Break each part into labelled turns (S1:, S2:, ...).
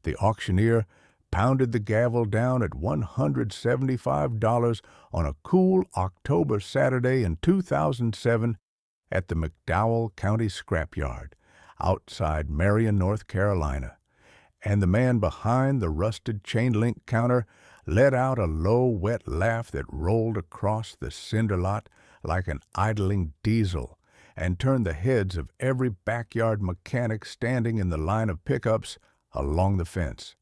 S1: The auctioneer pounded the gavel down at $175 on a cool October Saturday in 2007 at the McDowell County Scrapyard, outside Marion, North Carolina. And the man behind the rusted chain-link counter let out a low, wet laugh that rolled across the cinder lot like an idling diesel and turned the heads of every backyard mechanic standing in the line of pickups along the fence.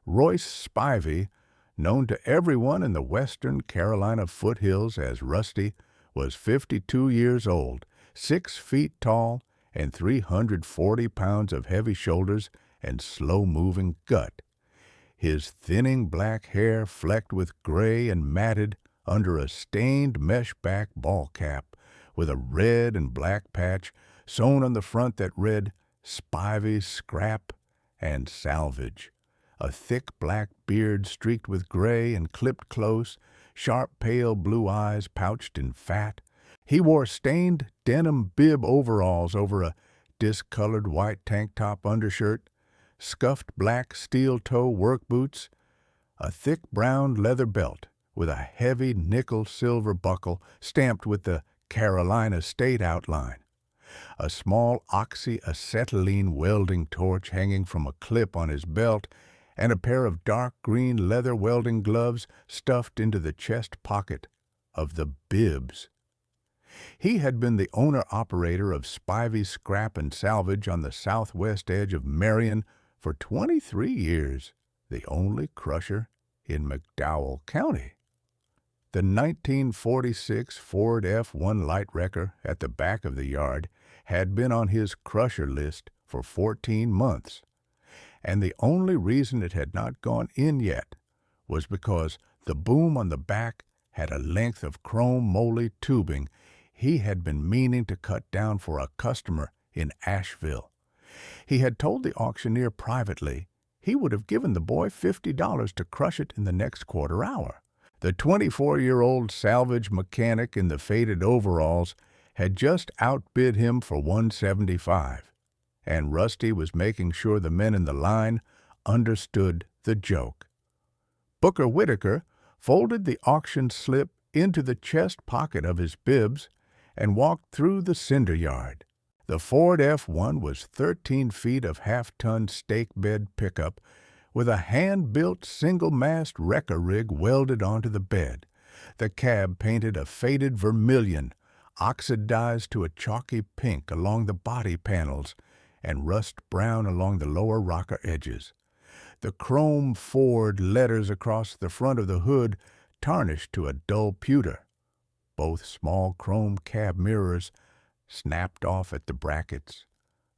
S1: Royce Spivey, known to everyone in the western Carolina foothills as Rusty, was 52 years old, 6 feet tall, and 340 pounds of heavy shoulders and slow-moving gut. His thinning black hair flecked with gray and matted under a stained mesh-back ball cap with a red and black patch sewn on the front that read Spivey Scrap and Salvage. A thick black beard streaked with gray and clipped close, sharp pale blue eyes pouched in fat. He wore stained denim bib overalls over a discolored white tank top undershirt, scuffed black steel-toe work boots, a thick brown leather belt with a heavy nickel-silver buckle stamped with the Carolina State outline, a small oxyacetylene welding torch hanging from a clip on his belt, and a pair of dark green leather welding gloves stuffed into the chest pocket of the bibs. He had been the owner-operator of Spivey Scrap and Salvage on the southwest edge of Marion for 23 years, the only crusher in McDowell County. The 1946 Ford F-1 light wrecker at the back of the yard had been on his crusher list for 14 months, and the only reason it had not gone in yet was because the boom on the back had a length of chrome moly tubing he had been meaning to cut down for a customer in Asheville. He had told the auctioneer privately he would have given the boy $50 to crush it in the next quarter hour. The 24-year-old salvage mechanic in the faded overalls had just outbid him for $175, and Rusty was making sure the men in the line understood the joke. Booker Whitaker folded the auction slip into the chest pocket of his bibs and walked through the cinder yard. The Ford F-1 was 13 feet of half-ton stake bed pickup with a hand-built single-mast wrecker rig welded onto the bed. The cab painted a faded vermilion, oxidized to a chalky pink along the body panels and rust brown along the lower rocker edges. The chrome Ford letters across the front of the hood tarnished to a dull pewter. Both small chrome cab mirrors snapped off at the brackets.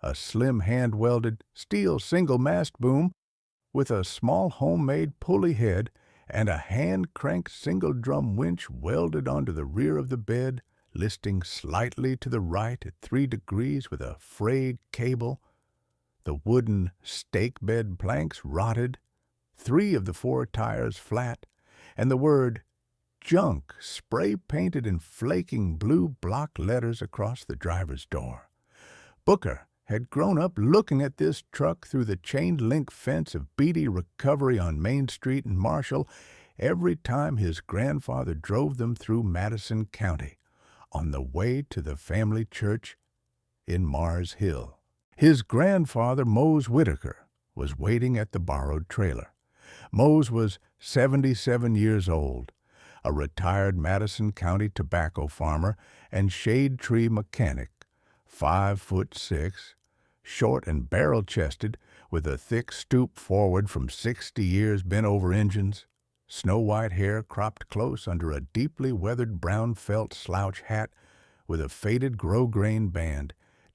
S1: A slim hand-welded steel single-mast boom with a small homemade pulley head and a hand-cranked single-drum winch welded onto the rear of the bed, listing slightly to the right at 3 degrees with a frayed cable. The wooden stake bed planks rotted, 3 of the 4 tires flat, and the word junk spray-painted in flaking blue block letters across the driver's door. Booker had grown up looking at this truck through the chain-link fence of Beaty Recovery on Main Street in Marshall every time his grandfather drove them through Madison County on the way to the family church in Mars Hill. His grandfather, Mose Whitaker, was waiting at the borrowed trailer. Mose was 77 years old, a retired Madison County tobacco farmer and shade tree mechanic, 5'6", short and barrel-chested, with a thick stoop forward from 60 years bent-over engines, snow-white hair cropped close under a deeply weathered brown felt slouch hat with a faded grosgrain band,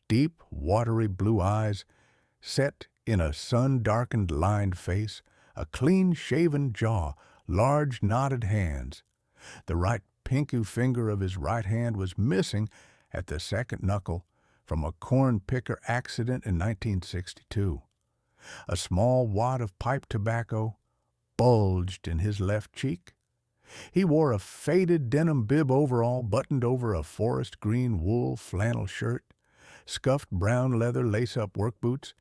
S1: deep, watery blue eyes set in a sun-darkened lined face, a clean-shaven jaw, large knotted hands. The right pinky finger of his right hand was missing at the second knuckle from a corn picker accident in 1962. A small wad of pipe tobacco bulged in his left cheek. He wore a faded denim bib overall buttoned over a forest green wool flannel shirt, scuffed brown leather lace-up work boots,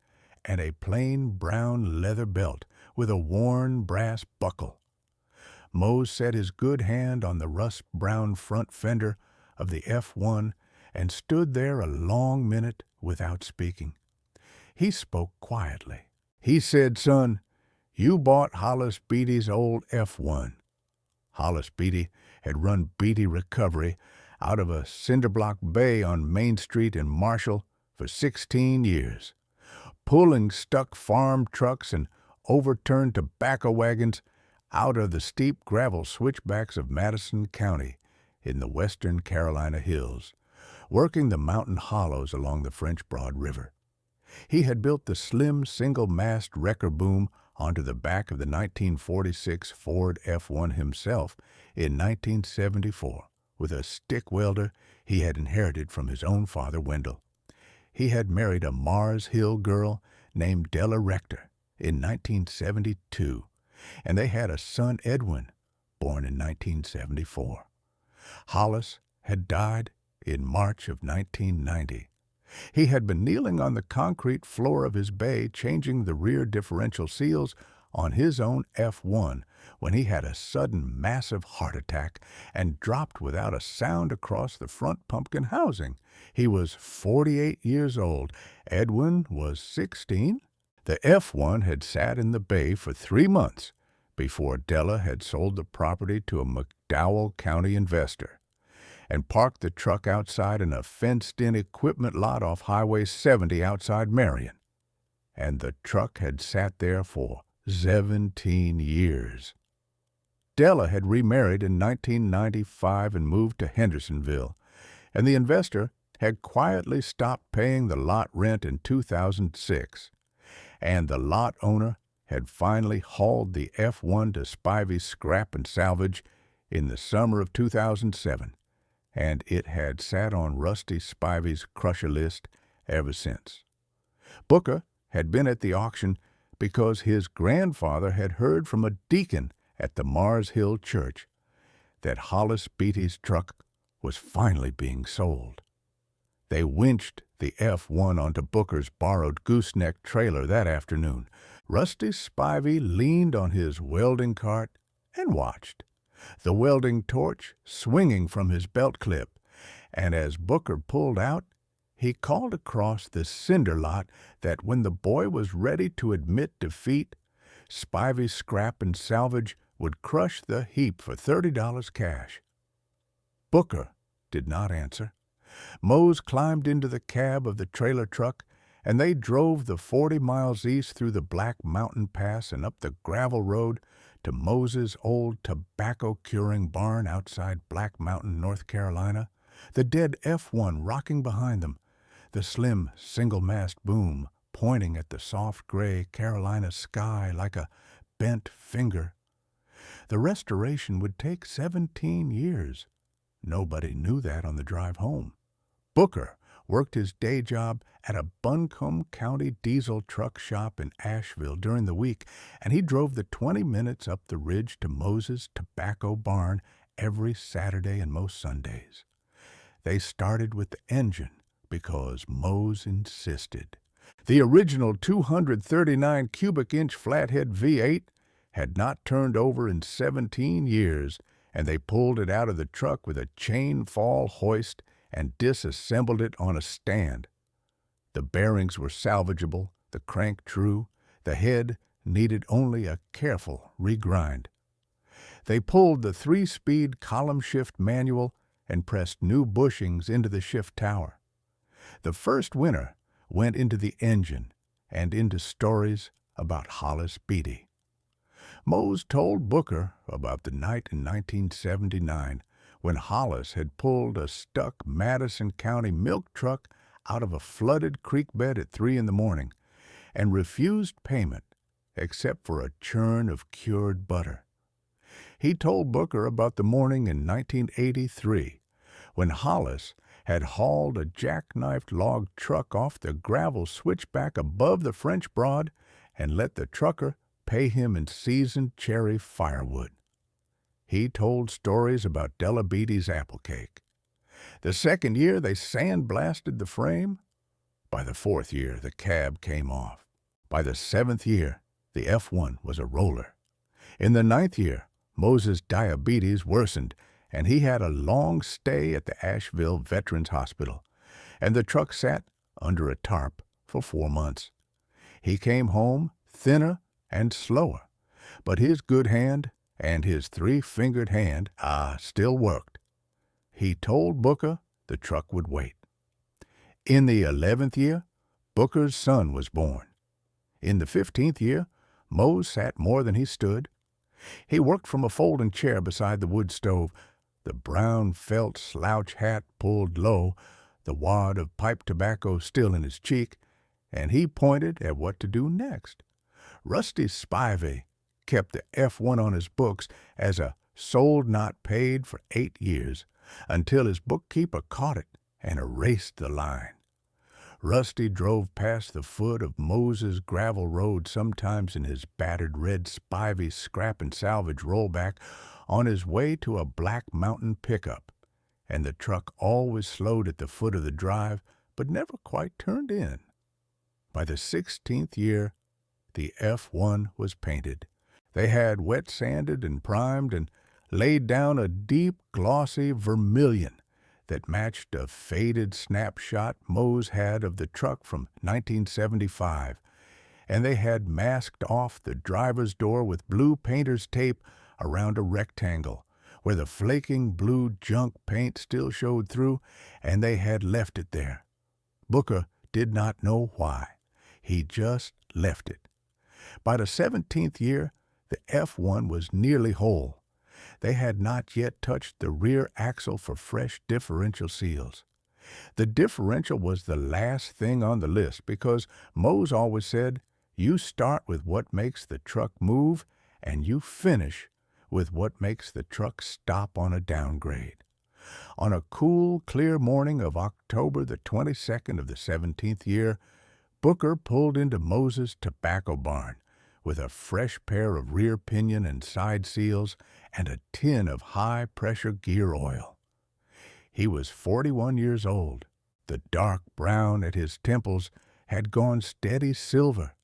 S1: and a plain brown leather belt with a worn brass buckle. Mose set his good hand on the rust-brown front fender of the F-1 and stood there a long minute without speaking. He spoke quietly. He said, "Son, you bought Hollis Beaty's old F-1. Hollis Beaty had run Beaty Recovery out of a cinderblock bay on Main Street in Marshall for 16 years, pulling stuck farm trucks and overturned tobacco wagons out of the steep gravel switchbacks of Madison County in the western Carolina hills, working the mountain hollows along the French Broad River. He had built the slim single-mast wrecker boom onto the back of the 1946 Ford F-1 himself in 1974 with a stick welder he had inherited from his own father, Wendell. He had married a Mars Hill girl named Della Rector in 1972, and they had a son, Edwin, born in 1974. Hollis had died in March of 1990. He had been kneeling on the concrete floor of his bay changing the rear differential seals on his own F-1 when he had a sudden massive heart attack and dropped without a sound across the front pumpkin housing. He was 48 years old. Edwin was 16. The F-1 had sat in the bay for 3 months before Della had sold the property to a McDowell County investor and parked the truck outside in a fenced-in equipment lot off Highway 70 outside Marion. And the truck had sat there for 17 years. Della had remarried in 1995 and moved to Hendersonville, and the investor had quietly stopped paying the lot rent in 2006, and the lot owner had finally hauled the F-1 to Spivey's Scrap and Salvage in the summer of 2007. And it had sat on Rusty Spivey's crusher list ever since. Booker had been at the auction because his grandfather had heard from a deacon at the Mars Hill Church that Hollis Beaty's truck was finally being sold. They winched the F-1 onto Booker's borrowed gooseneck trailer that afternoon. Rusty Spivey leaned on his welding cart and watched, the welding torch swinging from his belt clip, and as Booker pulled out, he called across the cinder lot that when the boy was ready to admit defeat, Spivey's Scrap and Salvage would crush the heap for $30 cash. Booker did not answer. Mose climbed into the cab of the trailer truck, and they drove the 40 miles east through the Black Mountain Pass and up the gravel road to Mose's old tobacco-curing barn outside Black Mountain, North Carolina, the dead F-1 rocking behind them, the slim single-mast boom pointing at the soft gray Carolina sky like a bent finger. The restoration would take 17 years. Nobody knew that on the drive home. Booker worked his day job at a Buncombe County diesel truck shop in Asheville during the week, and he drove the 20 minutes up the ridge to Mose's tobacco barn every Saturday and most Sundays. They started with the engine because Mose insisted. The original 239 cubic inch flathead V8 had not turned over in 17 years, and they pulled it out of the truck with a chain fall hoist and disassembled it on a stand. The bearings were salvageable, the crank true, the head needed only a careful regrind. They pulled the 3-speed column shift manual and pressed new bushings into the shift tower. The first winter went into the engine and into stories about Hollis Beaty. Mose told Booker about the night in 1979 when Hollis had pulled a stuck Madison County milk truck out of a flooded creek bed at 3 in the morning and refused payment except for a churn of cured butter. He told Booker about the morning in 1983 when Hollis had hauled a jackknifed log truck off the gravel switchback above the French Broad and let the trucker pay him in seasoned cherry firewood. He told stories about Della Beaty's apple cake. The second year they sandblasted the frame. By the fourth year the cab came off. By the 7th year, the F-1 was a roller. In the 9th year, Mose's diabetes worsened, and he had a long stay at the Asheville Veterans Hospital, and the truck sat under a tarp for 4 months. He came home thinner and slower, but his good hand and his 3-fingered hand still worked. He told Booker the truck would wait. In the 11th year, Booker's son was born. In the 15th year, Mose sat more than he stood. He worked from a folding chair beside the wood stove, the brown felt slouch hat pulled low, the wad of pipe tobacco still in his cheek, and he pointed at what to do next. Rusty Spivey kept the F-1 on his books as a sold not paid for 8 years, until his bookkeeper caught it and erased the line. Rusty drove past the foot of Moses' gravel road sometimes in his battered red Spivey scrap and salvage rollback on his way to a Black Mountain pickup, and the truck always slowed at the foot of the drive but never quite turned in. By the 16th year, the F-1 was painted. They had wet sanded and primed and laid down a deep, glossy vermilion that matched a faded snapshot Mose had of the truck from 1975, and they had masked off the driver's door with blue painter's tape around a rectangle where the flaking blue junk paint still showed through, and they had left it there. Booker did not know why. He just left it. By the 17th year, the F-1 was nearly whole. They had not yet touched the rear axle for fresh differential seals. The differential was the last thing on the list because Mose always said, you start with what makes the truck move and you finish with what makes the truck stop on a downgrade. On a cool, clear morning of October the 22nd of the 17th year, Booker pulled into Mose's tobacco barn with a fresh pair of rear pinion and side seals and a tin of high-pressure gear oil. He was 41 years old. The dark brown at his temples had gone steady silver.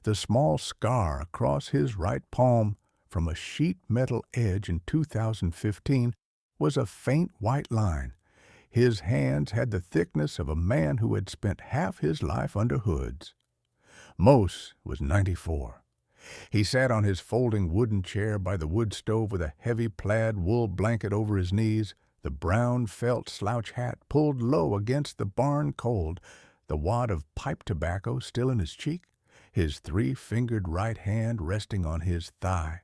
S1: The small scar across his right palm from a sheet metal edge in 2015 was a faint white line. His hands had the thickness of a man who had spent half his life under hoods. Mose was 94. He sat on his folding wooden chair by the wood stove with a heavy plaid wool blanket over his knees, the brown felt slouch hat pulled low against the barn cold, the wad of pipe tobacco still in his cheek, his 3-fingered right hand resting on his thigh.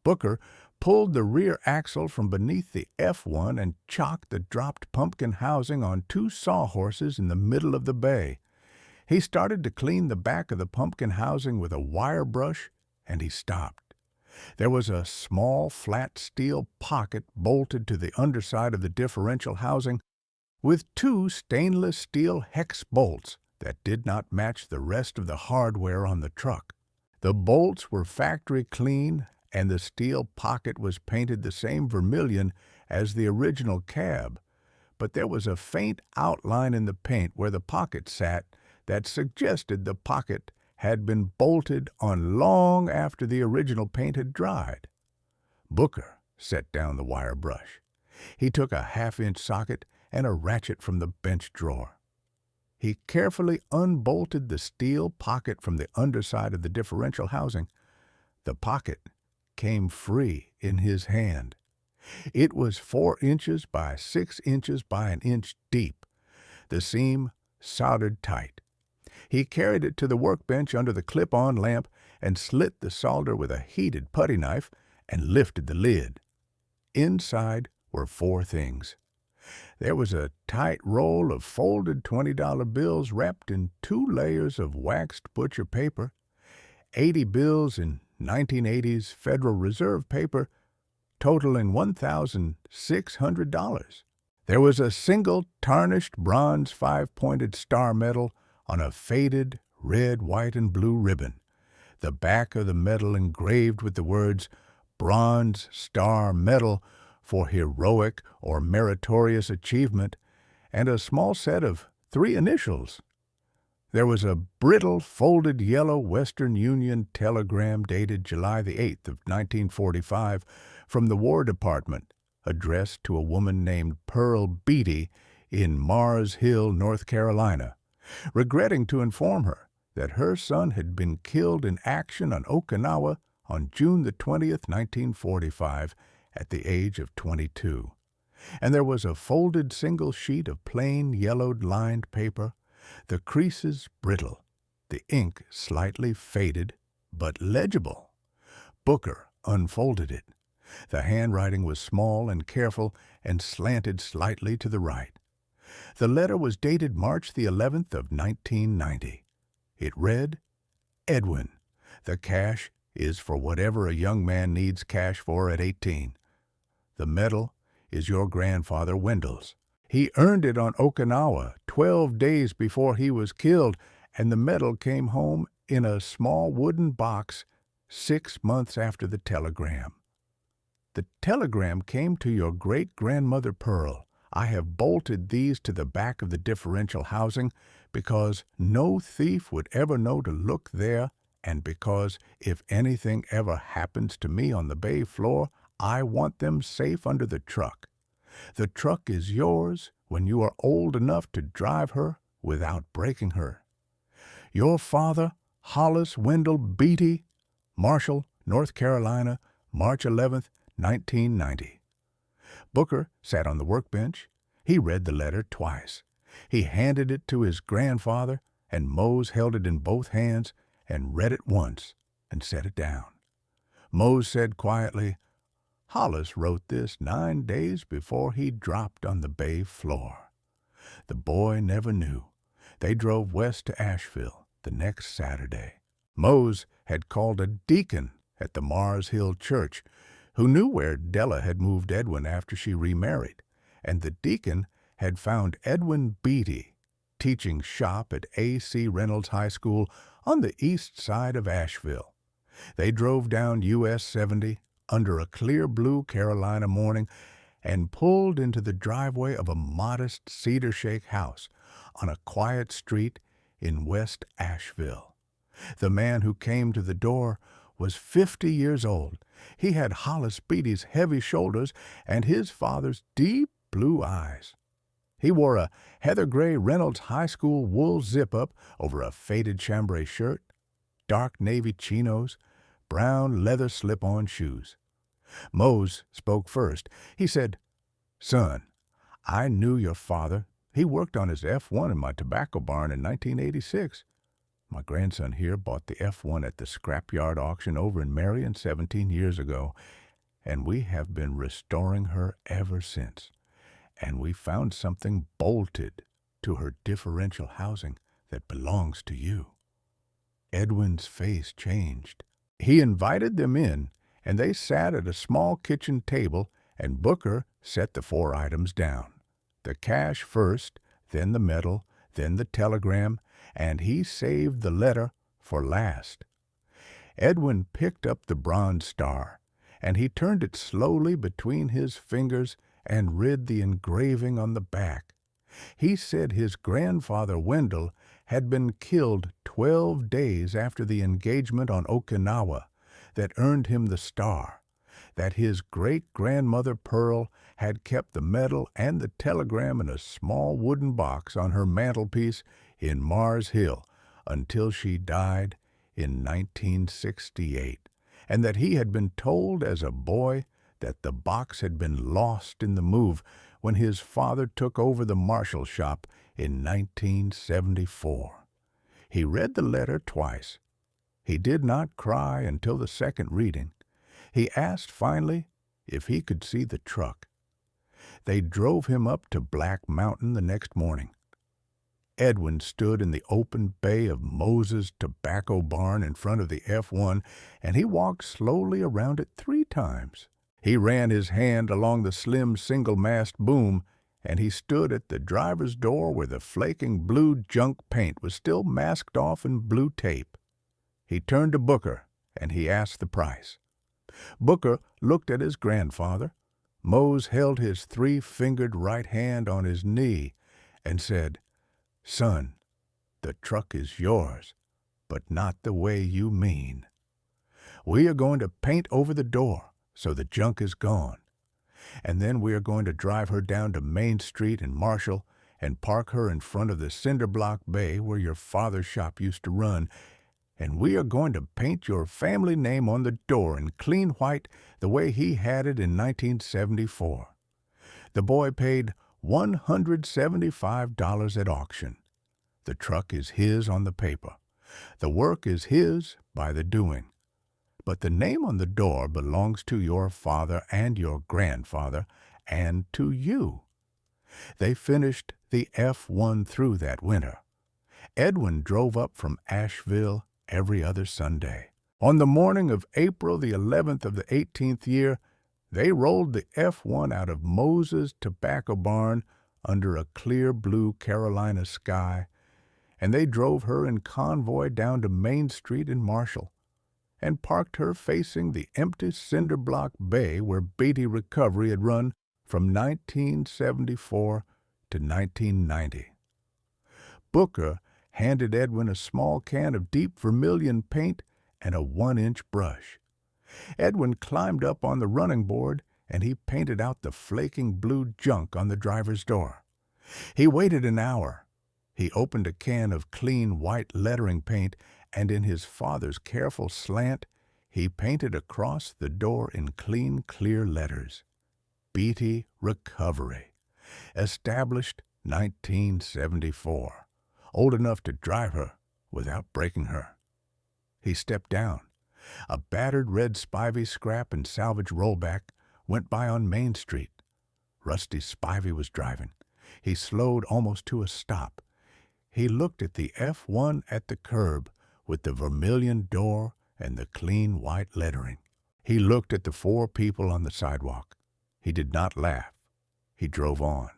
S1: Booker pulled the rear axle from beneath the F-1 and chocked the dropped pumpkin housing on 2 sawhorses in the middle of the bay. He started to clean the back of the pumpkin housing with a wire brush, and he stopped. There was a small flat steel pocket bolted to the underside of the differential housing with 2 stainless steel hex bolts that did not match the rest of the hardware on the truck. The bolts were factory clean, and the steel pocket was painted the same vermilion as the original cab, but there was a faint outline in the paint where the pocket sat that suggested the pocket had been bolted on long after the original paint had dried. Booker set down the wire brush. He took a 1/2-inch socket and a ratchet from the bench drawer. He carefully unbolted the steel pocket from the underside of the differential housing. The pocket came free in his hand. It was 4 inches by 6 inches by an inch deep. The seam soldered tight. He carried it to the workbench under the clip-on lamp and slit the solder with a heated putty knife and lifted the lid. Inside were 4 things. There was a tight roll of folded $20 bills wrapped in 2 layers of waxed butcher paper, 80 bills in 1980s Federal Reserve paper, totaling $1,600. There was a single tarnished bronze 5-pointed star medal on a faded red, white, and blue ribbon, the back of the medal engraved with the words Bronze Star Medal for Heroic or Meritorious Achievement, and a small set of 3 initials, There was a brittle, folded yellow Western Union telegram dated July the 8th of 1945 from the War Department, addressed to a woman named Pearl Beaty in Mars Hill, North Carolina, regretting to inform her that her son had been killed in action on Okinawa on June the 20th, 1945, at the age of 22. And there was a folded single sheet of plain yellowed lined paper, the creases brittle, the ink slightly faded, but legible. Booker unfolded it. The handwriting was small and careful and slanted slightly to the right. The letter was dated March the 11th of 1990. It read, "Edwin, the cash is for whatever a young man needs cash for at 18. The medal is your grandfather Wendell's. He earned it on Okinawa 12 days before he was killed, and the medal came home in a small wooden box 6 months after the telegram. The telegram came to your great-grandmother Pearl. I have bolted these to the back of the differential housing because no thief would ever know to look there, and because if anything ever happens to me on the bay floor, I want them safe under the truck. The truck is yours when you are old enough to drive her without breaking her. Your father, Hollis Wendell Beaty, Marshall, North Carolina, March 11th, 1990. Booker sat on the workbench. He read the letter twice. He handed it to his grandfather, and Mose held it in both hands and read it once and set it down. Mose said quietly, "Hollis wrote this 9 days before he dropped on the bay floor." The boy never knew. They drove west to Asheville the next Saturday. Mose had called a deacon at the Mars Hill Church, who knew where Della had moved Edwin after she remarried, and the deacon had found Edwin Beaty teaching shop at A.C. Reynolds High School on the east side of Asheville. They drove down US 70 under a clear blue Carolina morning and pulled into the driveway of a modest cedar shake house on a quiet street in West Asheville. The man who came to the door was 50 years old. He had Hollis Beaty's heavy shoulders and his father's deep blue eyes. He wore a heather gray Reynolds High School wool zip-up over a faded chambray shirt, dark navy chinos, brown leather slip-on shoes. Mose spoke first. He said, "Son, I knew your father. He worked on his F-1 in my tobacco barn in 1986. My grandson here bought the F-1 at the scrapyard auction over in Marion 17 years ago, and we have been restoring her ever since. And we found something bolted to her differential housing that belongs to you." Edwin's face changed. He invited them in, and they sat at a small kitchen table, and Booker set the 4 items down. The cash first, then the medal, then the telegram, and he saved the letter for last. Edwin picked up the bronze star, and he turned it slowly between his fingers and read the engraving on the back. He said his grandfather Wendell had been killed 12 days after the engagement on Okinawa that earned him the star, that his great-grandmother Pearl had kept the medal and the telegram in a small wooden box on her mantelpiece in Mars Hill until she died in 1968, and that he had been told as a boy that the box had been lost in the move when his father took over the Marshall shop in 1974. He read the letter twice. He did not cry until the second reading. He asked finally if he could see the truck. They drove him up to Black Mountain the next morning. Edwin stood in the open bay of Mose's tobacco barn in front of the F-1, and he walked slowly around it 3 times. He ran his hand along the slim single-mast boom, and he stood at the driver's door where the flaking blue junk paint was still masked off in blue tape. He turned to Booker, and he asked the price. Booker looked at his grandfather. Mose held his 3-fingered right hand on his knee and said, "Son, The truck is yours, but not the way you mean. We are going to paint over the door so the junk is gone. And then we are going to drive her down to Main Street in Marshall and park her in front of the cinder block bay where your father's shop used to run. And we are going to paint your family name on the door in clean white the way he had it in 1974. The boy paid $175 at auction. The truck is his on the paper. The work is his by the doing. But the name on the door belongs to your father and your grandfather and to you. They finished the F-1 through that winter. Edwin drove up from Asheville every other Sunday. On the morning of April the 11th of the 18th year, they rolled the F-1 out of Mose's tobacco barn under a clear blue Carolina sky, and they drove her in convoy down to Main Street in Marshall and parked her facing the empty cinder block bay where Beaty Recovery had run from 1974 to 1990. Booker handed Edwin a small can of deep vermilion paint and a 1-inch brush. Edwin climbed up on the running board and he painted out the flaking blue junk on the driver's door. He waited an hour. He opened a can of clean white lettering paint, and in his father's careful slant, he painted across the door in clean, clear letters, Beaty Recovery, established 1974, old enough to drive her without breaking her. He stepped down. A battered red Spivey scrap and salvage rollback went by on Main Street. Rusty Spivey was driving. He slowed almost to a stop. He looked at the F-1 at the curb with the vermilion door and the clean white lettering. He looked at the 4 people on the sidewalk. He did not laugh. He drove on.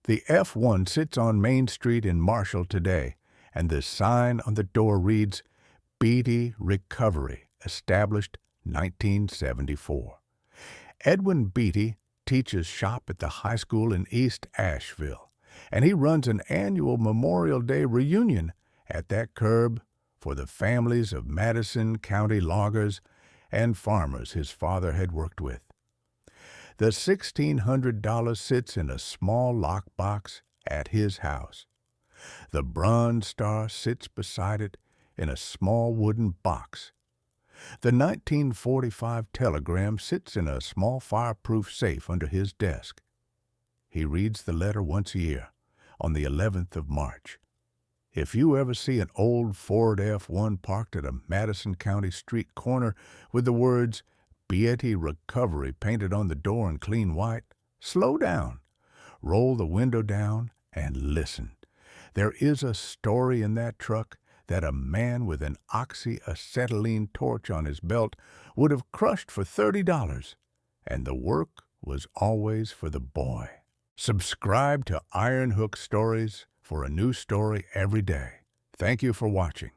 S1: The F-1 sits on Main Street in Marshall today, and the sign on the door reads, Beaty Recovery, established 1974. Edwin Beaty teaches shop at the high school in East Asheville, and he runs an annual Memorial Day reunion at that curb for the families of Madison County loggers and farmers his father had worked with. The $1,600 sits in a small lockbox at his house. The Bronze Star sits beside it in a small wooden box. The 1945 telegram sits in a small fireproof safe under his desk. He reads the letter once a year, on the 11th of March. If you ever see an old Ford F-1 parked at a Madison County street corner with the words Beaty Recovery painted on the door in clean white, slow down, roll the window down, and listen. There is a story in that truck that a man with an oxyacetylene torch on his belt would have crushed for $30, and the work was always for the boy. Subscribe to Iron Hook Stories for a new story every day. Thank you for watching.